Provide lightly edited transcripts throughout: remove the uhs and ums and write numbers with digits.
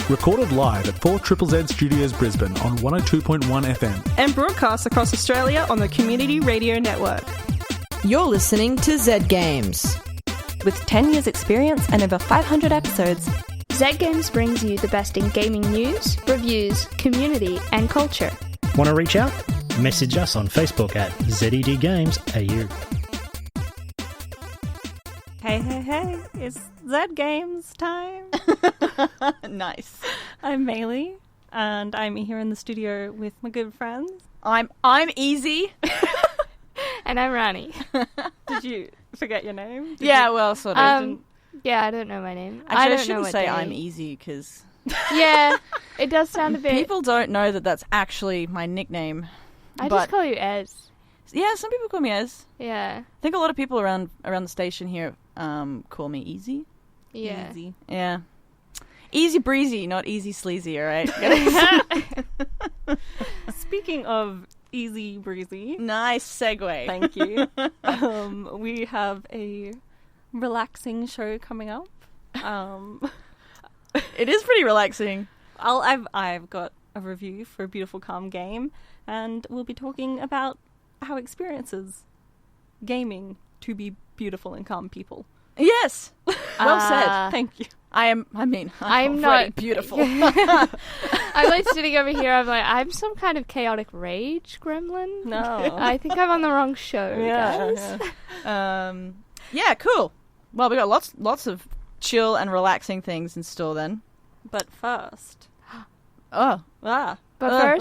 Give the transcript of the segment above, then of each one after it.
Recorded live at 4ZZZ Studios Brisbane on 102.1 FM. And broadcast across Australia on the Community Radio Network. You're listening to Z Games. With 10 years experience and over 500 episodes, Z Games brings you the best in gaming news, reviews, community and culture. Want to reach out? Message us on Facebook at ZEDGamesAU. Hey, it's Z Games time. Nice. I'm Maylee, and I'm here in the studio with my good friends. I'm Ezie. And I'm Rani. Did you forget your name? Well, sort of. Yeah, I don't know my name. Actually, I shouldn't say I'm Ezie, because... Yeah, it does sound a bit... People don't know that that's actually my nickname. I just call you Ez. Yeah, some people call me Ez. Yeah. I think a lot of people around the station here call me Ezie. Yeah. Easy. Yeah. Easy breezy, not easy sleazy, alright? Speaking of easy breezy. Nice segue. Thank you. We have a relaxing show coming up. It is pretty relaxing. I've got a review for a beautiful, calm game, and we'll be talking about how experiences gaming to be beautiful and calm people. Yes. Well said. Thank you. I'm not beautiful. I'm like sitting over here, I'm some kind of chaotic rage gremlin. No. I think I'm on the wrong show, guys. Yeah, cool. Well, we got lots of chill and relaxing things in store then. But first... But first?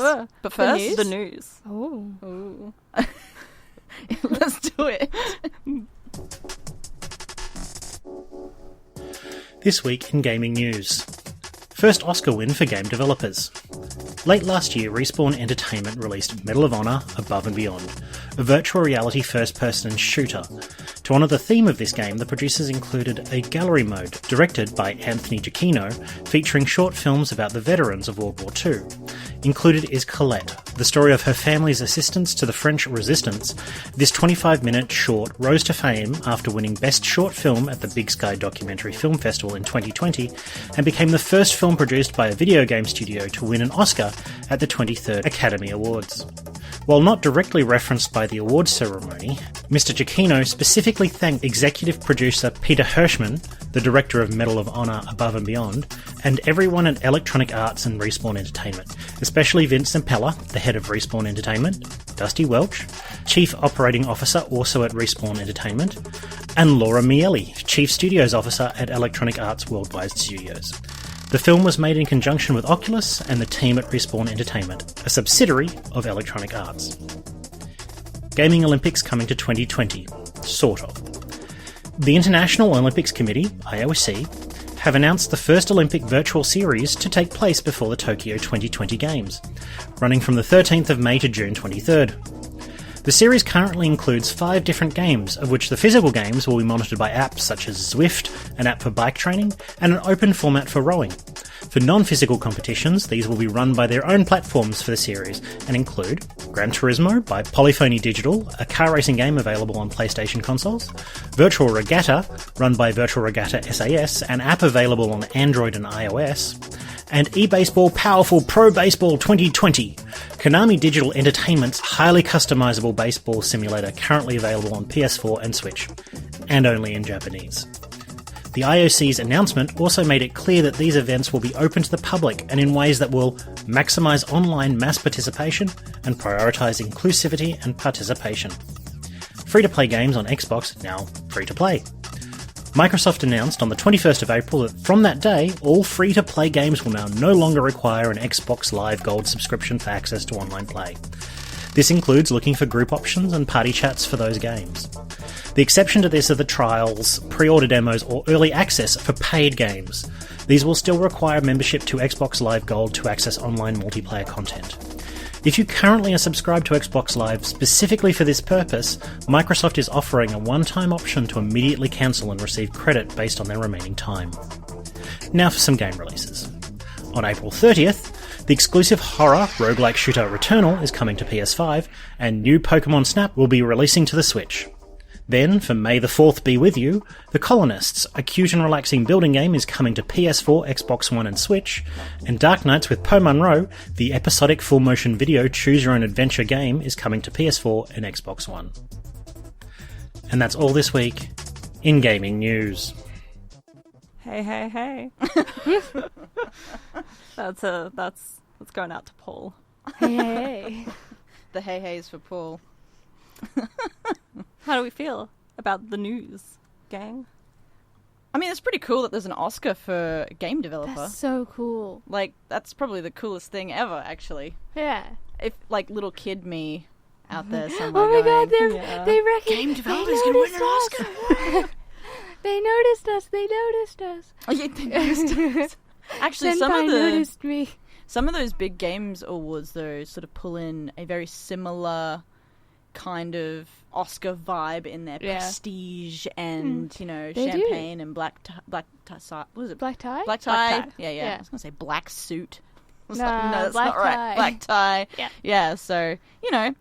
The news. Oh. Ooh. Let's do it. This week in gaming news. First Oscar win for game developers. Late last year, Respawn Entertainment released Medal of Honor Above and Beyond, a virtual reality first-person shooter. To honour the theme of this game, the producers included a gallery mode, directed by Anthony Giacchino, featuring short films about the veterans of World War II. Included is Colette, the story of her family's assistance to the French resistance. This 25-minute short rose to fame after winning Best Short Film at the Big Sky Documentary Film Festival in 2020, and became the first film produced by a video game studio to win an Oscar at the 23rd Academy Awards. While not directly referenced by the awards ceremony, Mr. Giacchino specifically thanked executive producer Peter Hirschman, the director of Medal of Honor Above and Beyond, and everyone at Electronic Arts and Respawn Entertainment, especially Vince Zampella, the head of Respawn Entertainment, Dusty Welch, Chief Operating Officer also at Respawn Entertainment, and Laura Miele, Chief Studios Officer at Electronic Arts Worldwide Studios. The film was made in conjunction with Oculus and the team at Respawn Entertainment, a subsidiary of Electronic Arts. Gaming Olympics coming to 2020. Sort of. The International Olympics Committee, IOC, have announced the first Olympic virtual series to take place before the Tokyo 2020 Games, running from the 13th of May to June 23rd. The series currently includes 5 different games, of which the physical games will be monitored by apps such as Zwift, an app for bike training, and an open format for rowing. For non-physical competitions, these will be run by their own platforms for the series, and include Gran Turismo by Polyphony Digital, a car racing game available on PlayStation consoles, Virtual Regatta, run by Virtual Regatta SAS, an app available on Android and iOS, and eBaseball Powerful Pro Baseball 2020, Konami Digital Entertainment's highly customizable baseball simulator currently available on PS4 and Switch, and only in Japanese. The IOC's announcement also made it clear that these events will be open to the public and in ways that will maximise online mass participation and prioritise inclusivity and participation. Free-to-play games on Xbox now free-to-play. Microsoft announced on the 21st of April that from that day, all free-to-play games will now no longer require an Xbox Live Gold subscription for access to online play. This includes looking for group options and party chats for those games. The exception to this are the trials, pre-order demos, or early access for paid games. These will still require membership to Xbox Live Gold to access online multiplayer content. If you currently are subscribed to Xbox Live specifically for this purpose, Microsoft is offering a one-time option to immediately cancel and receive credit based on their remaining time. Now for some game releases. On April 30th, the exclusive horror roguelike shooter Returnal is coming to PS5, and new Pokemon Snap will be releasing to the Switch. Then, for May the 4th be with you, The Colonists, a cute and relaxing building game, is coming to PS4, Xbox One and Switch, and Dark Knights with Poe Munro, the episodic full-motion video choose-your-own-adventure game, is coming to PS4 and Xbox One. And that's all this week in gaming news. Hey. That's going out to Paul. Hey. The hey-heys for Paul. How do we feel about the news, gang? I mean, it's pretty cool that there's an Oscar for game developer. That's so cool. Like, that's probably the coolest thing ever, actually. Yeah. If, like, little kid me out there somewhere Oh my going, god, they reckon game developer's gonna win an Oscar. They noticed us. Oh, yeah, they noticed us. Actually, Senpai noticed me. some of those big games awards, though, sort of pull in a very similar kind of Oscar vibe in their prestige and, you know, They champagne and black tie. What was it? Black tie? Black tie? tie. Yeah. I was going to say black suit. I was Nah, like, no, that's black not right. tie. Black tie. Yeah. Yeah, so, you know,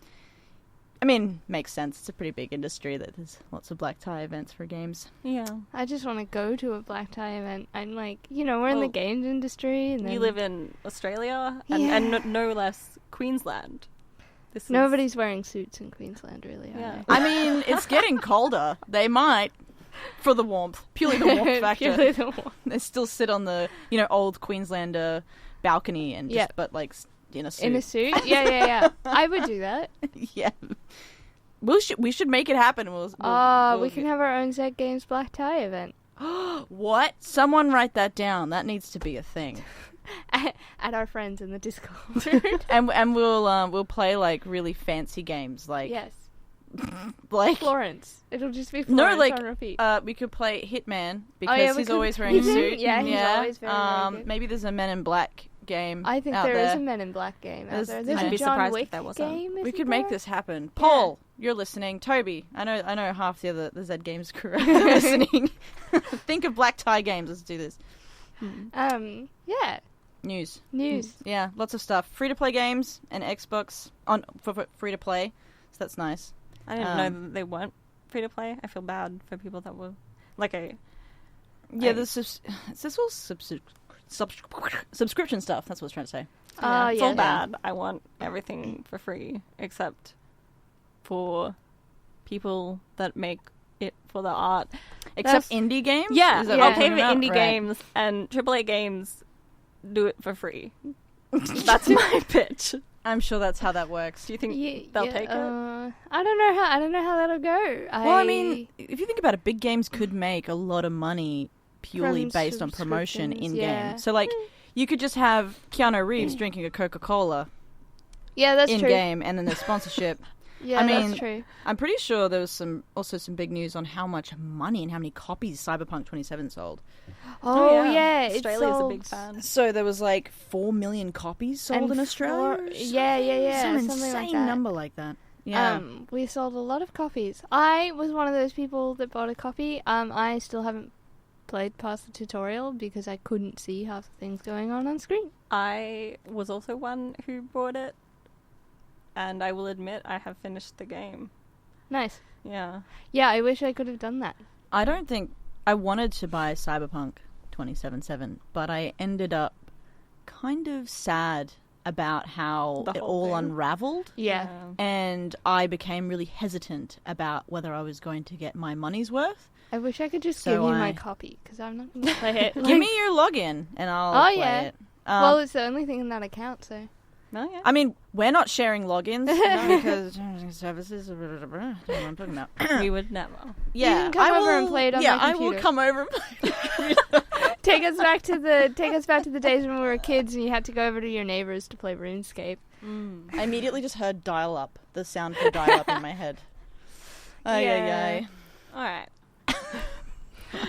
I mean, makes sense. It's a pretty big industry that there's lots of black tie events for games. Yeah. I just want to go to a black tie event. I'm like, you know, we're in the Well, games industry. And then You live in Australia and, Yeah. and no less Queensland. This is- Nobody's wearing suits in Queensland, really, are Yeah. they? I mean, it's getting colder. They might, for the warmth, purely the warmth factor. Purely the warmth. They still sit on the, you know, old Queenslander balcony and just, Yeah. but like in a suit. In a suit? Yeah. I would do that. Yeah. We should make it happen. We can have our own Z Games black tie event. What? Someone write that down. That needs to be a thing. At our friends in the Discord. And we'll play like really fancy games like Yes. like Florence. It'll just be Florence like on repeat. we could play Hitman because yeah, we he's could- always wearing a he's in- suit. yeah, he's always very good. Maybe there's a Men in Black game. I think out there there. is a Men in Black game out there. There's I'd a be John surprised if Wick there wasn't. game. We isn't could make there? this happen. Paul, you're listening. Toby, I know half the Z Games crew are listening. Think of black tie games. Let's do this. Yeah. News. Yeah, lots of stuff. Free to play games and Xbox for free to play. So that's nice. I didn't know that they weren't free to play. I feel bad for people that were like This is all subscription stuff. That's what I was trying to say. It's all yeah. bad. I want everything for free except for people that make it for the art. Except indie games? Yeah, Is that I'll what pay you're for talking indie about? Right. games and AAA games. Do it for free. That's my pitch. I'm sure that's how that works. Do you think Yeah, they'll take it? I don't know how that'll go. Well, I mean, if you think about it, big games could make a lot of money purely From based on promotion subscriptions, in yeah. game. So, like, you could just have Keanu Reeves drinking a Coca-Cola Yeah, that's in true. game, and then there's sponsorship. Yeah, I mean, that's true. I'm pretty sure there was also some big news on how much money and how many copies Cyberpunk 27 sold. Oh yeah, Australia's it's a big fan. So there was like 4 million copies sold in Australia. Yeah, Some something insane like that. number like that. Yeah. We sold a lot of copies. I was one of those people that bought a copy. I still haven't played past the tutorial because I couldn't see half the things going on screen. I was also one who bought it, and I will admit I have finished the game. Nice. Yeah. Yeah, I wish I could have done that. I don't think I wanted to buy Cyberpunk 2077, but I ended up kind of sad about how The it whole all thing. unraveled. Yeah. And I became really hesitant about whether I was going to get my money's worth. I wish I could just So give you my I- copy because I'm not going to play it. Give me your login and I'll play yeah. it. Well, it's the only thing in that account, so. No, yeah. I mean, we're not sharing logins because services. I don't know what I'm talking about. We would never. Yeah, can come I over will, and play it on yeah, my I will computer. come over. Take us back to the days when we were kids and you had to go over to your neighbors to play RuneScape. I immediately just heard dial up. The sound for dial up in my head. Yeah. All right.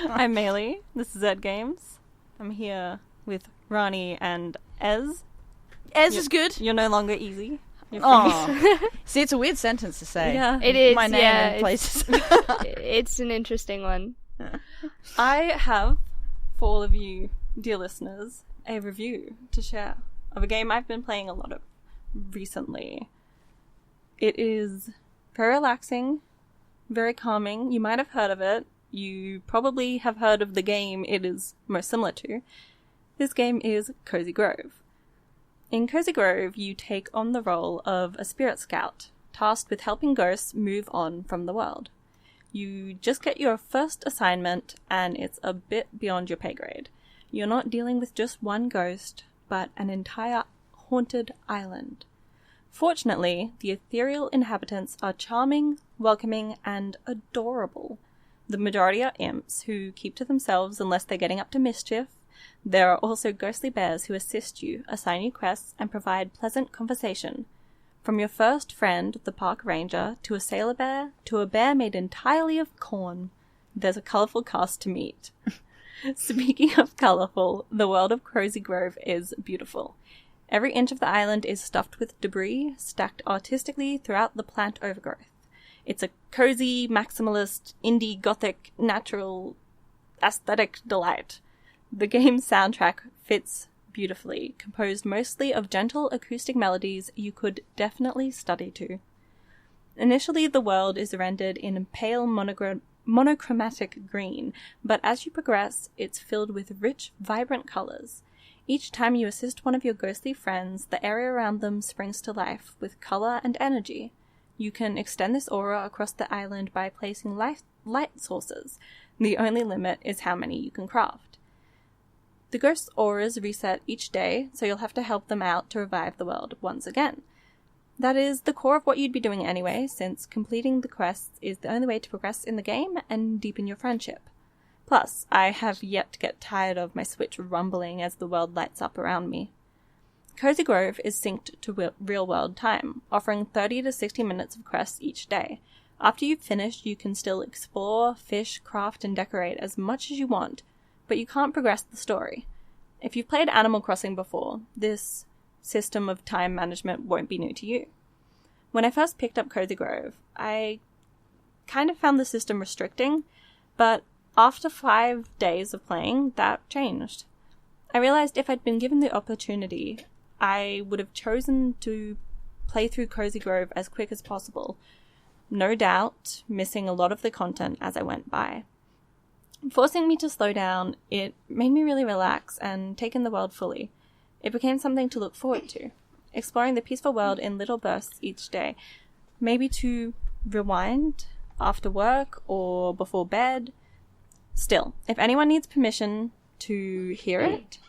I'm Maylee. This is Ed Games. I'm here with Rani and Ez. Ez is good. You're no longer easy. You're Oh, see, it's a weird sentence to say. Yeah. It is, my name yeah, in places. It's an interesting one. I have, for all of you dear listeners, a review to share of a game I've been playing a lot of recently. It is very relaxing, very calming. You might have heard of it. You probably have heard of the game it is most similar to. This game is Cozy Grove. In Cozy Grove, you take on the role of a spirit scout, tasked with helping ghosts move on from the world. You just get your first assignment, and it's a bit beyond your pay grade. You're not dealing with just one ghost, but an entire haunted island. Fortunately, the ethereal inhabitants are charming, welcoming, and adorable. The majority are imps who keep to themselves unless they're getting up to mischief. There are also ghostly bears who assist you, assign you quests, and provide pleasant conversation. From your first friend, the park ranger, to a sailor bear, to a bear made entirely of corn, there's a colourful cast to meet. Speaking of colourful, the world of Cozy Grove is beautiful. Every inch of the island is stuffed with debris, stacked artistically throughout the plant overgrowth. It's a cozy, maximalist, indie, gothic, natural, aesthetic delight. The game's soundtrack fits beautifully, composed mostly of gentle acoustic melodies you could definitely study to. Initially, the world is rendered in pale monochromatic green, but as you progress, it's filled with rich, vibrant colours. Each time you assist one of your ghostly friends, the area around them springs to life with colour and energy. You can extend this aura across the island by placing light sources. The only limit is how many you can craft. The ghosts' auras reset each day, so you'll have to help them out to revive the world once again. That is the core of what you'd be doing anyway, since completing the quests is the only way to progress in the game and deepen your friendship. Plus, I have yet to get tired of my Switch rumbling as the world lights up around me. Cozy Grove is synced to real-world time, offering 30 to 60 minutes of quests each day. After you've finished, you can still explore, fish, craft, and decorate as much as you want, but you can't progress the story. If you've played Animal Crossing before, this system of time management won't be new to you. When I first picked up Cozy Grove, I kind of found the system restricting, but after 5 days of playing, that changed. I realized if I'd been given the opportunity, I would have chosen to play through Cozy Grove as quick as possible, no doubt missing a lot of the content as I went by. Forcing me to slow down, it made me really relax and take in the world fully. It became something to look forward to, exploring the peaceful world in little bursts each day, maybe to rewind after work or before bed. Still, if anyone needs permission to hear it,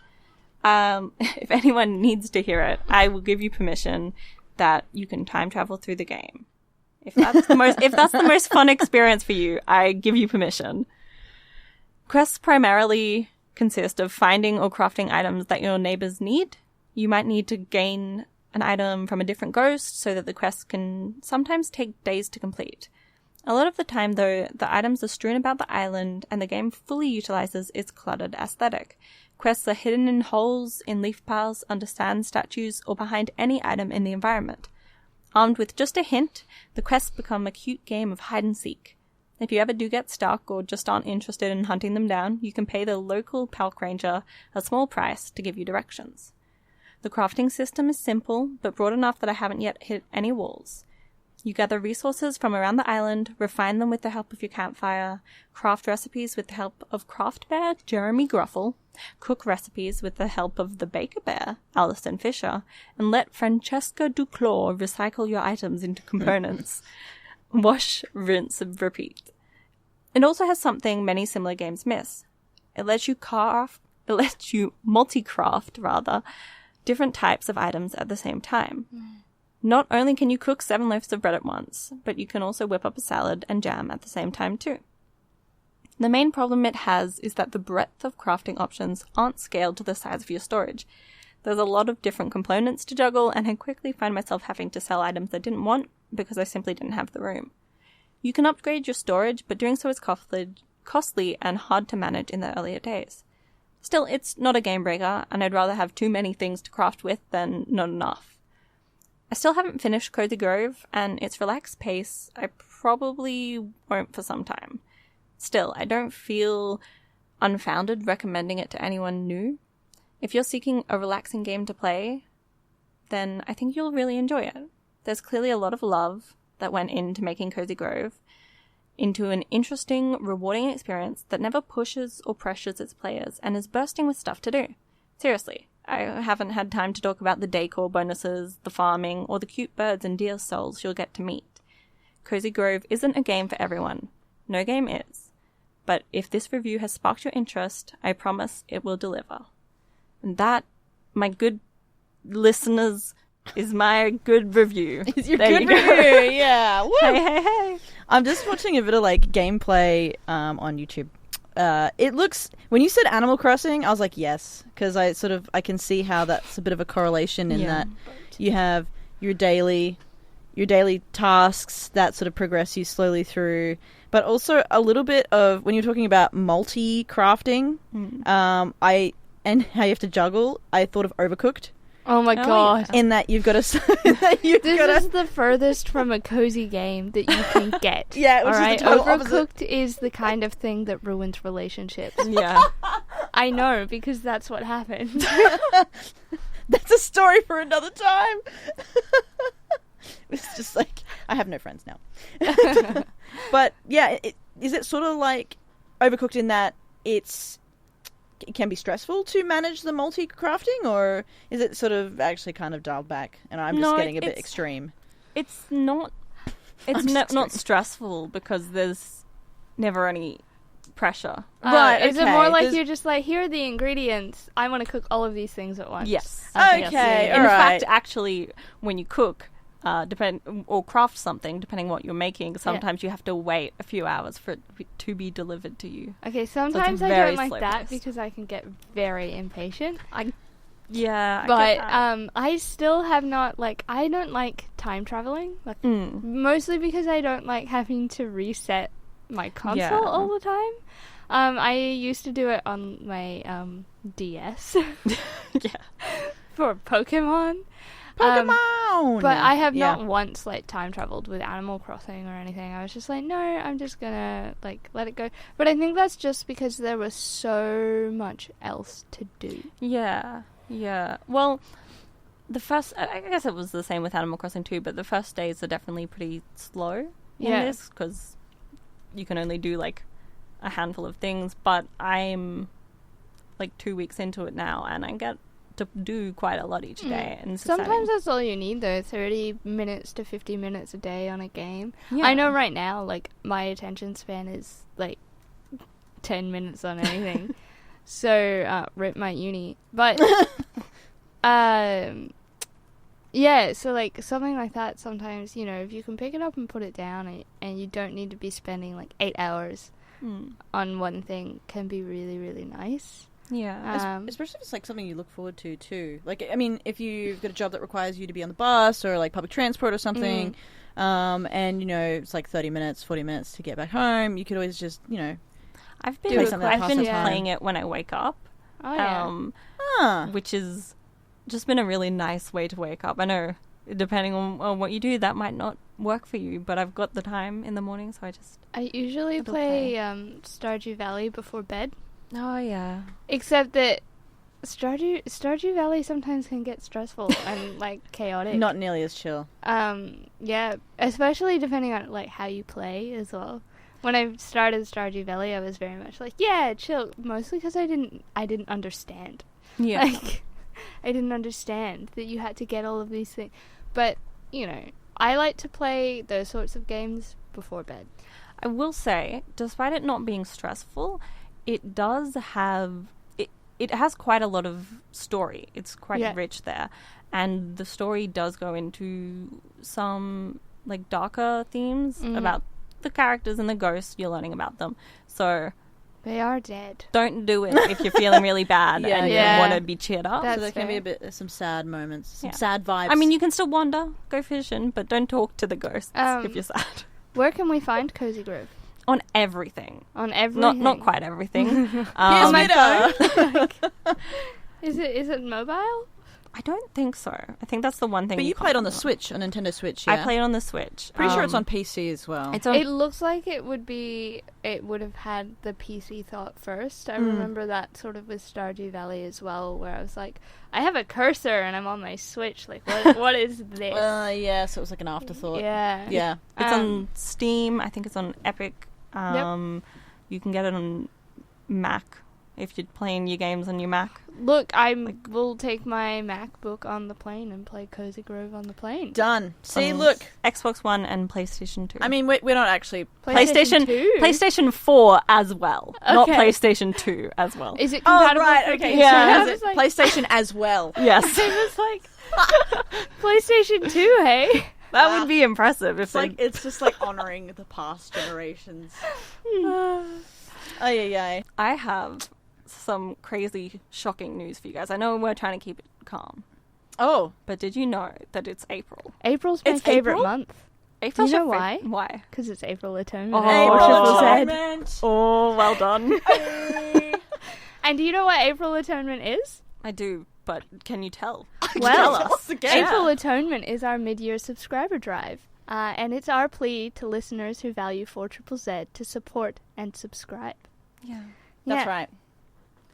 I will give you permission that you can time travel through the game. If that's the most fun experience for you, I give you permission. Quests primarily consist of finding or crafting items that your neighbors need. You might need to gain an item from a different ghost so that the quests can sometimes take days to complete. A lot of the time, though, the items are strewn about the island and the game fully utilizes its cluttered aesthetic. Quests are hidden in holes, in leaf piles, under sand statues, or behind any item in the environment. Armed with just a hint, the quests become a cute game of hide and seek. If you ever do get stuck or just aren't interested in hunting them down, you can pay the local park ranger a small price to give you directions. The crafting system is simple, but broad enough that I haven't yet hit any walls. You gather resources from around the island, refine them with the help of your campfire, craft recipes with the help of Craft Bear Jeremy Gruffle, cook recipes with the help of the Baker Bear, Alison Fisher, and let Francesca Duclos recycle your items into components. Wash, rinse, and repeat. It also has something many similar games miss. It lets you multi-craft, different types of items at the same time. Not only can you cook 7 loaves of bread at once, but you can also whip up a salad and jam at the same time too. The main problem it has is that the breadth of crafting options aren't scaled to the size of your storage. There's a lot of different components to juggle, and I quickly find myself having to sell items I didn't want because I simply didn't have the room. You can upgrade your storage, but doing so is costly and hard to manage in the earlier days. Still, it's not a game breaker, and I'd rather have too many things to craft with than not enough. I still haven't finished Cozy Grove, and its relaxed pace I probably won't for some time. Still, I don't feel unfounded recommending it to anyone new. If you're seeking a relaxing game to play, then I think you'll really enjoy it. There's clearly a lot of love that went into making Cozy Grove. into an interesting, rewarding experience that never pushes or pressures its players and is bursting with stuff to do. Seriously, I haven't had time to talk about the decor bonuses, the farming, or the cute birds and deer souls you'll get to meet. Cozy Grove isn't a game for everyone. No game is. But if this review has sparked your interest, I promise it will deliver. And that, my good listeners, is my good review. Is your good review, yeah. Woo. Hey. I'm just watching a bit of like gameplay on YouTube. It looks, when you said Animal Crossing, I was like, yes, because I can see how that's a bit of a correlation in that you have your daily tasks that sort of progress you slowly through, but also a little bit of when you're talking about multi-crafting, and how you have to juggle, I thought of Overcooked. Oh my god. In that you've got to... This is the furthest from a cozy game that you can get. Yeah, which is the total Overcooked is the kind of thing that ruins relationships. Yeah. I know, because that's what happened. That's a story for another time. It's just like, I have no friends now. But yeah, is it sort of like Overcooked in that it can be stressful to manage the multi-crafting, or is it sort of actually kind of dialed back and I'm just getting a bit extreme? It's not not stressful because there's never any pressure. Right, Is it more like you're just like, here are the ingredients, I want to cook all of these things at once? Yes. Okay, In alright. fact, actually, when you cook, or craft something, depending what you're making, sometimes you have to wait a few hours for it to be delivered to you. Okay, sometimes I don't like that because I can get very impatient. But I still have not, like, I don't like time traveling, like, mostly because I don't like having to reset my console all the time. I used to do it on my DS for Pokemon. But I have not once like time traveled with Animal Crossing or anything. I was just like, no, I'm just gonna like let it go. But I think that's just because there was so much else to do. Yeah. Well, I guess it was the same with Animal Crossing too, but the first days are definitely pretty slow in this because you can only do like a handful of things. But I'm like 2 weeks into it now, and I get to do quite a lot each day. And sometimes that's all you need though, 30 minutes to 50 minutes a day on a game. Yeah. I know right now like my attention span is like 10 minutes on anything. So rip my uni. But yeah, so like something like that sometimes, you know, if you can pick it up and put it down and you don't need to be spending like 8 hours on one thing, can be really, really nice. Yeah. Especially if it's like something you look forward to too. Like, I mean, if you've got a job that requires you to be on the bus or like public transport or something, and you know, it's like 30 minutes, 40 minutes to get back home, you could always just, you know, I've been playing it when I wake up. Which is just been a really nice way to wake up. I know, depending on what you do, that might not work for you, but I've got the time in the morning, so I usually play Stardew Valley before bed. Oh, yeah. Except that Stardew Valley sometimes can get stressful and, like, chaotic. Not nearly as chill. Yeah, especially depending on, like, how you play as well. When I started Stardew Valley, I was very much like, yeah, chill. Mostly because I didn't understand. Yeah. Like, I didn't understand that you had to get all of these things. But, you know, I like to play those sorts of games before bed. I will say, despite it not being stressful, it does have... It has quite a lot of story. It's quite rich there. And the story does go into some, like, darker themes about the characters and the ghosts. You're learning about them. So... They are dead. Don't do it if you're feeling really bad and you want to be cheered up. So there can be some sad moments, some sad vibes. I mean, you can still wander, go fishing, but don't talk to the ghosts if you're sad. Where can we find Cozy Grove? On everything. On everything? Not quite everything. Here's my phone. Is it mobile? I don't think so. I think that's the one thing. But you played on the Switch, on Nintendo Switch, yeah? I played on the Switch. Pretty sure it's on PC as well. It looks like it would have had the PC thought first. I remember that sort of with Stardew Valley as well, where I was like, I have a cursor and I'm on my Switch. Like, what is this? Yeah, so it was like an afterthought. Yeah. Yeah. It's on Steam. I think it's on Epic. You can get it on Mac if you're playing your games on your Mac. Look, will take my MacBook on the plane and play Cozy Grove on the plane. Done. See, look. Xbox One and PlayStation 2. I mean, we're not actually... PlayStation 2? PlayStation 4 as well. Okay. Not PlayStation 2 as well. Is it compatible? Oh, right, okay. Yeah. PlayStation as well. Yes. I was like, PlayStation 2, hey? That would be impressive. It's just like honouring the past generations. I have some crazy, shocking news for you guys. I know we're trying to keep it calm. Oh. But did you know that it's April? April's my favourite month. April's you know why? Why? Because it's April Atonement. Oh, Atonement. Oh, well done. And do you know what April Atonement is? I do, but can you tell? Well, tell us. April Atonement is our mid-year subscriber drive. And it's our plea to listeners who value 4ZZZ to support and subscribe. Yeah. That's right.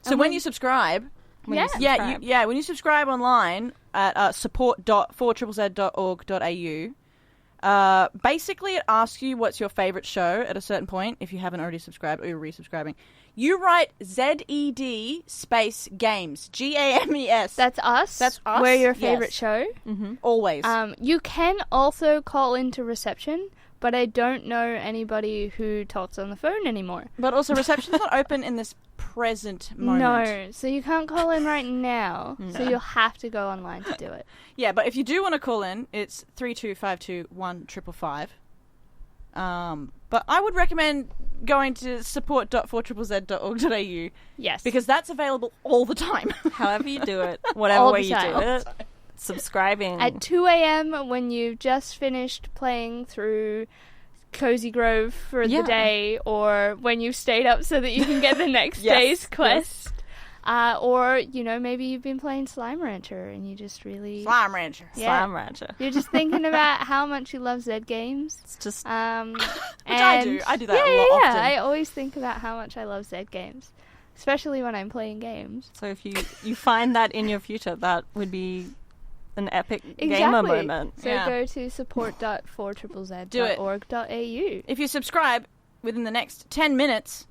So when you subscribe... when you subscribe online at support.4ZZZ.org.au, basically it asks you what's your favourite show at a certain point, if you haven't already subscribed or you're resubscribing. You write ZED space games. GAMES. That's us. That's us. We're your favourite show. Mm-hmm. Always. You can also call into reception, but I don't know anybody who talks on the phone anymore. But also reception's not open in this present moment. No, so you can't call in right now. So you'll have to go online to do it. Yeah, but if you do want to call in, it's 32521555. But I would recommend going to support.4ZZZ.org.au. Yes. Because that's available all the time. However you do it, whatever way you do it, subscribing. At 2 a.m. when you've just finished playing through Cozy Grove for the day, or when you've stayed up so that you can get the next day's quest. Or, maybe you've been playing Slime Rancher and you just really... Slime Rancher. Yeah. Slime Rancher. You're just thinking about how much you love Zed games. It's just... Which I do. I do that a lot often. I always think about how much I love Zed games. Especially when I'm playing games. So if you find that in your future, that would be an epic gamer moment. So go to support.4ZZZ.org.au. If you subscribe within the next 10 minutes...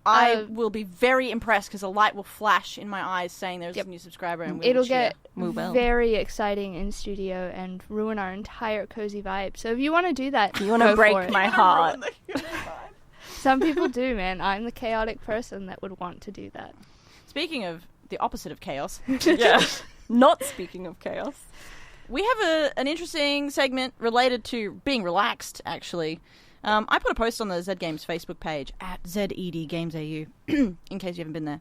I will be very impressed because a light will flash in my eyes saying there's a new subscriber and it'll get very exciting in studio and ruin our entire cozy vibe. So if you want to do that, you want to break my heart. Some people do, man. I'm the chaotic person that would want to do that. Speaking of the opposite of chaos. Not speaking of chaos. We have an interesting segment related to being relaxed, actually. I put a post on the Zed Games Facebook page at ZEDGamesAU, in case you haven't been there,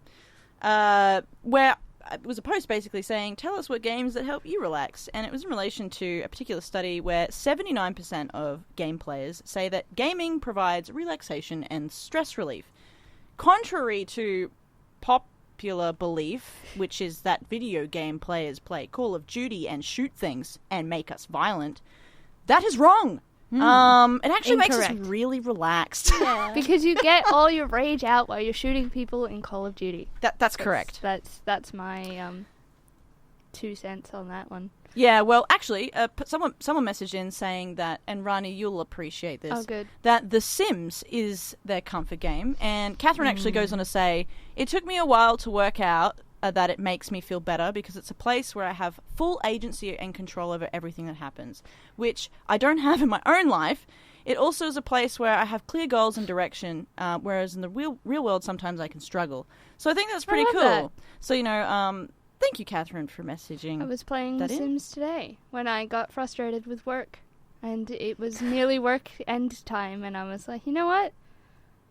where it was a post basically saying, tell us what games that help you relax. And it was in relation to a particular study where 79% of game players say that gaming provides relaxation and stress relief. Contrary to popular belief, which is that video game players play Call of Duty and shoot things and make us violent, that is wrong. It actually makes us really relaxed. Yeah. Because you get all your rage out while you're shooting people in Call of Duty. That's correct. That's my 2 cents on that one. Yeah, well, actually, someone messaged in saying that, and Rani, you'll appreciate this. Oh, good. That The Sims is their comfort game, and Catherine actually goes on to say, it took me a while to work out that it makes me feel better because it's a place where I have full agency and control over everything that happens, which I don't have in my own life. It also is a place where I have clear goals and direction, whereas in the real world sometimes I can struggle. So I think that's pretty cool. That. So, thank you, Catherine, for messaging. I was playing The Sims today when I got frustrated with work, and it was nearly work end time, and I was like, you know what?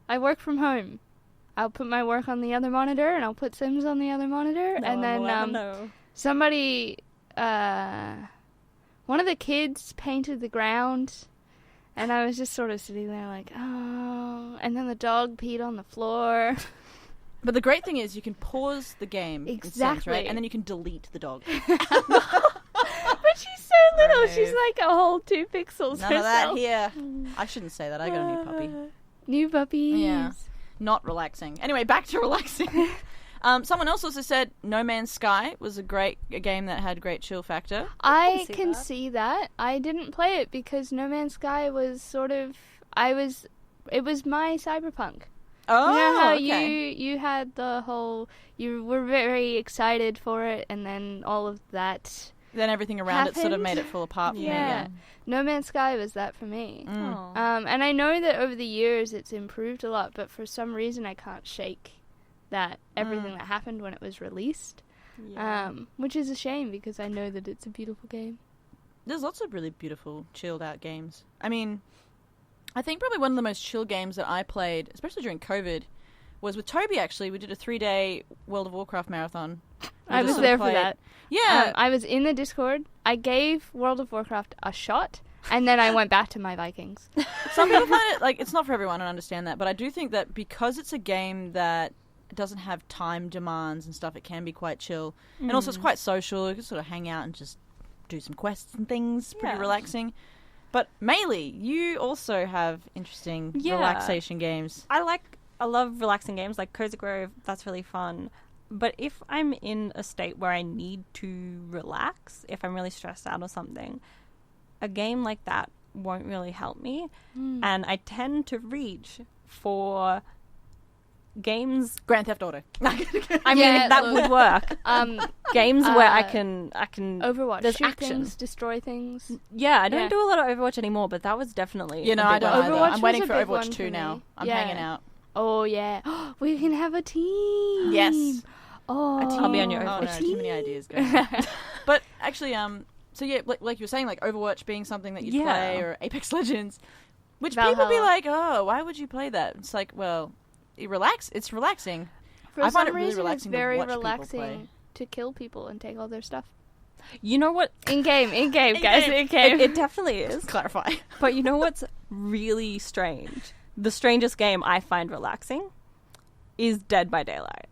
I work from home. I'll put my work on the other monitor, and I'll put Sims on the other monitor, and then somebody, one of the kids painted the ground, and I was just sort of sitting there like, oh, and then the dog peed on the floor. But the great thing is you can pause the game in Sims, Exactly. right? And then you can delete the dog. But she's so little. She's like a whole 2 pixels None of that herself. here. I shouldn't say that. I got a new puppy. New puppies. Yeah. Not relaxing. Anyway, back to relaxing. Someone else also said No Man's Sky was a game that had great chill factor. I can see that. I didn't play it because No Man's Sky was sort of... It was my Cyberpunk. Oh, You know how okay. you had the whole... You were very excited for it, and then all of that... Then everything around it sort of happened. made it fall apart for me. Yeah. No Man's Sky was that for me. Oh. And I know that over the years it's improved a lot, but for some reason I can't shake that everything that happened when it was released. Yeah. Which is a shame because I know that it's a beautiful game. There's lots of really beautiful, chilled out games. I mean, I think probably one of the most chill games that I played, especially during COVID, was with Toby, actually. We did a 3-day World of Warcraft marathon. I was there for that. Yeah. I was in the Discord. I gave World of Warcraft a shot, and then I went back to my Vikings. Some people find it, like, it's not for everyone, I understand that, but I do think that because it's a game that doesn't have time demands and stuff, it can be quite chill. And also it's quite social. You can sort of hang out and just do some quests and things. Pretty relaxing. But Maylee, you also have interesting relaxation games. I love relaxing games like Cozy Grove. That's really fun. But if I'm in a state where I need to relax, if I'm really stressed out or something, a game like that won't really help me. And I tend to reach for games. Grand Theft Auto. I mean, that would work. Games where I can Overwatch. There's Shoot action. things, destroy things. Yeah, I don't do a lot of Overwatch anymore, but that was definitely You know, a I big don't one. either. Overwatch I'm waiting was for a big Overwatch one 2 for now. me. I'm Yeah. hanging out. Oh, yeah. We can have a team. Yes. Oh, I'll be on your Oh, Overwatch no, too many ideas going on. But actually, so yeah, like you were saying, like Overwatch being something that you'd play, or Apex Legends, which people be Valhalla. like, oh, why would you play that? It's like, well, it's relaxing. For I find some it really reason, relaxing it's very to watch people relaxing play. to kill people and take all their stuff. You know what? In game, guys, in game. It definitely is. Clarify. But you know what's really strange? The strangest game I find relaxing is Dead by Daylight.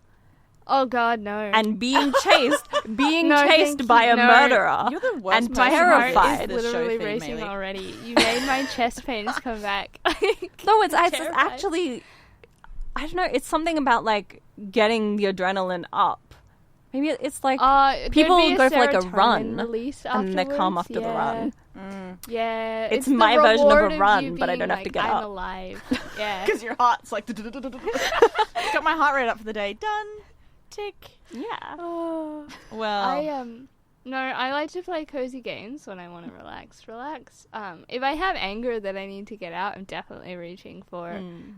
Oh God, no! And being chased No, thank by you, a no. murderer. You're the worst And person My heart terrified. is this show literally feed, racing Maylee. already. You made my chest pains come back. No, it's Terrified. actually, I don't know, it's something about, like, getting the adrenaline up. Maybe it's like people there'd be go for, like, a serotonin run, release and they come afterwards, after the run. Yeah, It's the my version of a reward run, you but I being don't have to like, get I'm up. alive. Yeah. Because your heart's like, got my heart rate up for the day. Done. Tick. Yeah. Oh. Well, No, I like to play cozy games when I want to relax. If I have anger that I need to get out, I'm definitely reaching for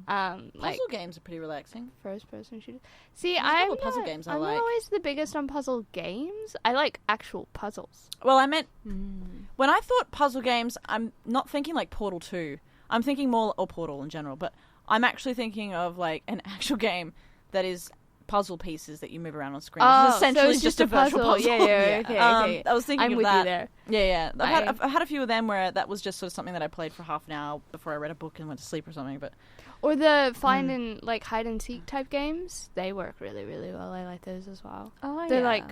like puzzle games are pretty relaxing. first-person shooters. See, There's a couple I'm of puzzle not, games I I'm like. not always the biggest on puzzle games. I like actual puzzles. Well, I meant when I thought puzzle games, I'm not thinking like Portal 2. I'm thinking more, or Portal in general, but I'm actually thinking of like an actual game that is puzzle pieces that you move around on screen. It's essentially so it's just a virtual puzzle. Yeah, okay. I was thinking I'm of with that. you there. Yeah. I've had a few of them where that was just sort of something that I played for half an hour before I read a book and went to sleep or something. But Or the find and like hide and seek type games, they work really, really well. I like those as well. Oh, They're like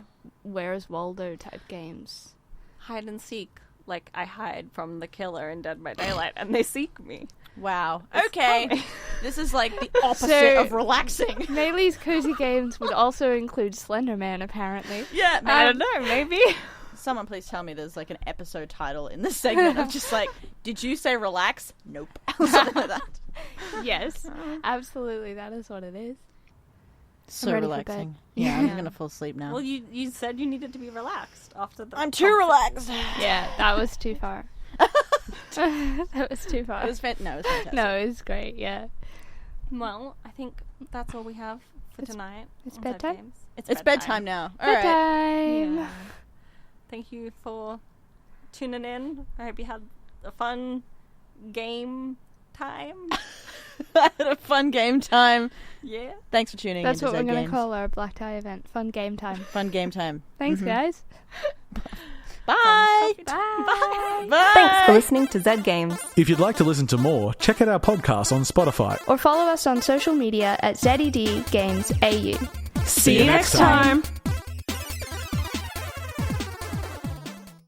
Where's Waldo type games. hide and seek. Like, I hide from the killer in Dead by Daylight, and they seek me. wow, okay, this is like the opposite of relaxing. Maylee's cozy games would also include Slender Man, apparently. Yeah, I don't know, maybe. Someone please tell me there's like an episode title in this segment of just like, did you say relax? Nope. Something like that. Yes, absolutely. That is what it is. So ready for relaxing. bed. Yeah, I'm gonna fall asleep now. Well, you said you needed to be relaxed after the... I'm too relaxed. Yeah, that was too far. That was too far. It was fantastic. No, it was great, yeah. Well, I think that's all we have for tonight. it's on Dead bedtime? Games. It's bedtime now. All right. Bedtime! Yeah. Thank you for tuning in. I hope you had a fun game time. Had a fun game time. Yeah. Thanks for tuning in. That's to what we're Zed going to Games. call our black tie event. Fun game time. Fun game time. Thanks, guys. Bye. Bye. Bye. Thanks for listening to Zed Games. If you'd like to listen to more, check out our podcast on Spotify. Or follow us on social media at ZED Games AU. See you next time.